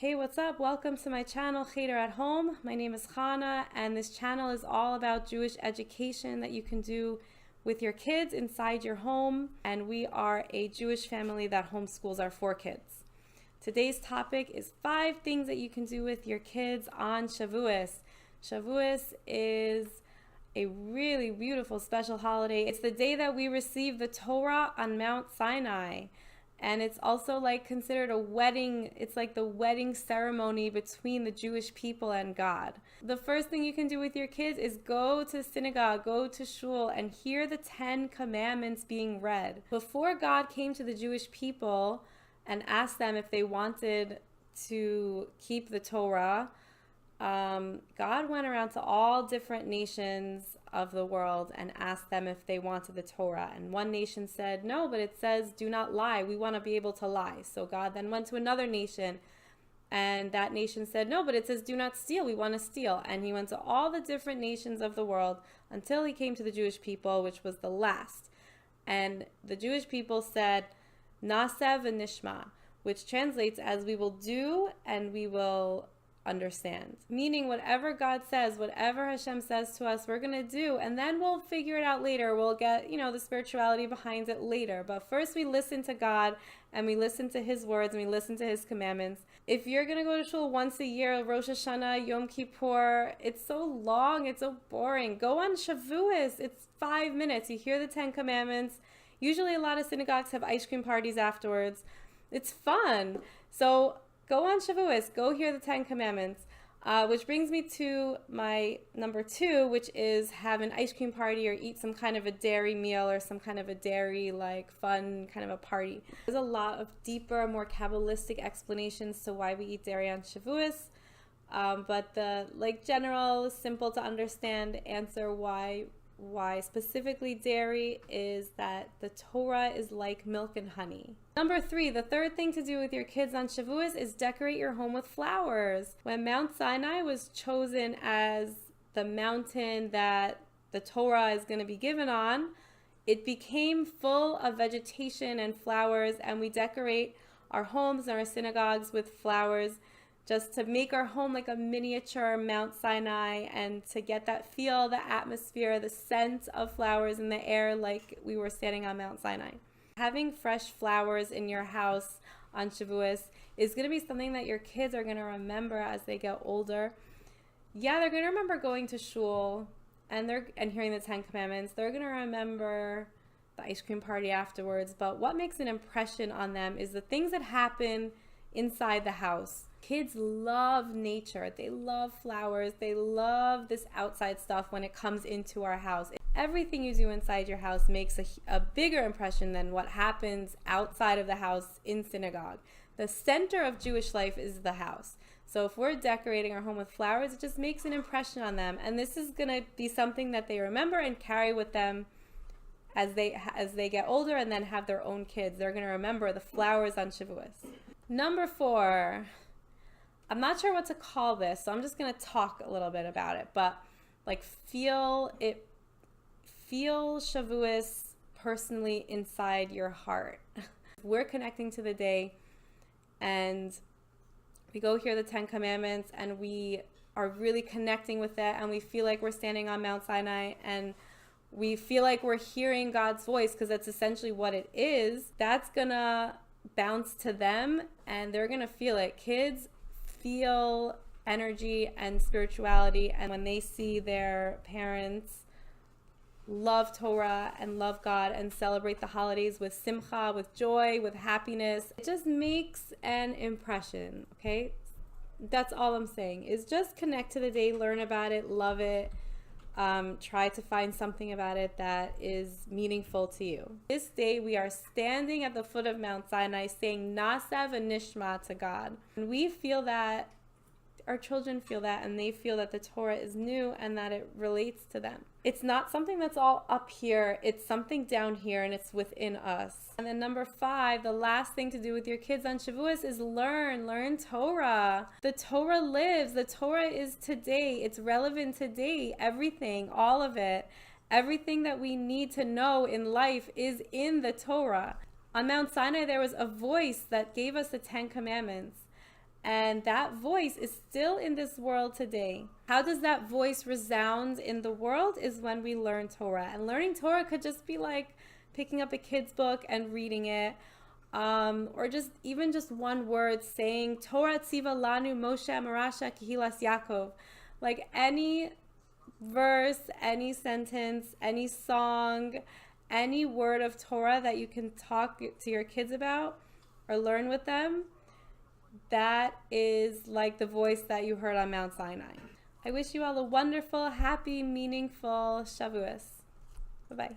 Hey, what's up? Welcome to my channel, Cheder at Home. My name is Chana, and this channel is all about Jewish education that you can do with your kids inside your home. And we are a Jewish family that homeschools our 4 kids. Today's topic is 5 things that you can do with your kids on Shavuos. Shavuos is a really beautiful special holiday. It's the day that we receive the Torah on Mount Sinai. And it's also like considered a wedding. It's like the wedding ceremony between the Jewish people and God. The first thing you can do with your kids is go to synagogue, go to shul, and hear the 10 commandments being read. Before God came to the Jewish people and asked them if they wanted to keep the Torah, God went around to all different nations of the world and asked them if they wanted the Torah. And one nation said, no, but it says, do not lie. We want to be able to lie. So God then went to another nation, and that nation said, no, but it says, do not steal. We want to steal. And he went to all the different nations of the world until he came to the Jewish people, which was the last. And the Jewish people said, Nasev v'nishma, which translates as we will do and we will understand. Meaning whatever God says, whatever Hashem says to us, we're going to do, and then we'll figure it out later. We'll get, the spirituality behind it later. But first we listen to God and we listen to his words and we listen to his commandments. If you're going to go to shul once a year, Rosh Hashanah, Yom Kippur, it's so long, it's so boring. Go on Shavuos. It's 5 minutes. You hear the 10 commandments. Usually a lot of synagogues have ice cream parties afterwards. It's fun. So go on Shavuos, go hear the 10 commandments, which brings me to my number 2, which is have an ice cream party or eat some kind of a dairy meal or some kind of a dairy fun kind of a party. There's a lot of deeper, more Kabbalistic explanations to why we eat dairy on Shavuos, but the general, simple to understand answer why specifically dairy is that the Torah is like milk and honey. Number 3, the third thing to do with your kids on Shavuos is decorate your home with flowers. When Mount Sinai was chosen as the mountain that the Torah is going to be given on, it became full of vegetation and flowers, and we decorate our homes and our synagogues with flowers just to make our home like a miniature Mount Sinai and to get that feel, the atmosphere, the scent of flowers in the air like we were standing on Mount Sinai. Having fresh flowers in your house on Shavuos is going to be something that your kids are going to remember as they get older. Yeah, they're going to remember going to shul and hearing the 10 commandments. They're going to remember the ice cream party afterwards. But what makes an impression on them is the things that happen inside the house. Kids love nature. They love flowers. They love this outside stuff when it comes into our house. Everything you do inside your house makes a bigger impression than what happens outside of the house in synagogue. The center of Jewish life is the house. So if we're decorating our home with flowers, it just makes an impression on them. And this is going to be something that they remember and carry with them as they get older and then have their own kids. They're going to remember the flowers on Shavuos. Number 4, I'm not sure what to call this, so I'm just going to talk a little bit about it, but feel Shavuos personally inside your heart. We're connecting to the day and we go hear the 10 commandments and we are really connecting with it and we feel like we're standing on Mount Sinai and we feel like we're hearing God's voice because that's essentially what it is. That's gonna bounce to them and they're gonna feel it. Kids feel energy and spirituality, and when they see their parents love Torah and love God and celebrate the holidays with simcha, with joy, with happiness, it just makes an impression, okay? That's all I'm saying, is just connect to the day, learn about it, love it. Try to find something about it that is meaningful to you. This day we are standing at the foot of Mount Sinai saying Nasev v'nishma to God. And we feel that, our children feel that, and they feel that the Torah is new and that it relates to them. It's not something that's all up here, it's something down here and it's within us. And then number 5, the last thing to do with your kids on Shavuos is learn Torah. The Torah lives, the Torah is today, it's relevant today, everything, all of it. Everything that we need to know in life is in the Torah. On Mount Sinai there was a voice that gave us the 10 commandments. And that voice is still in this world today. How does that voice resound in the world is when we learn Torah. And learning Torah could just be like picking up a kid's book and reading it. Or just even just one word saying Torah tziva lanu Moshe Marasha Kehilas Yaakov. Like any verse, any sentence, any song, any word of Torah that you can talk to your kids about or learn with them, that is like the voice that you heard on Mount Sinai. I wish you all a wonderful, happy, meaningful Shavuos. Bye-bye.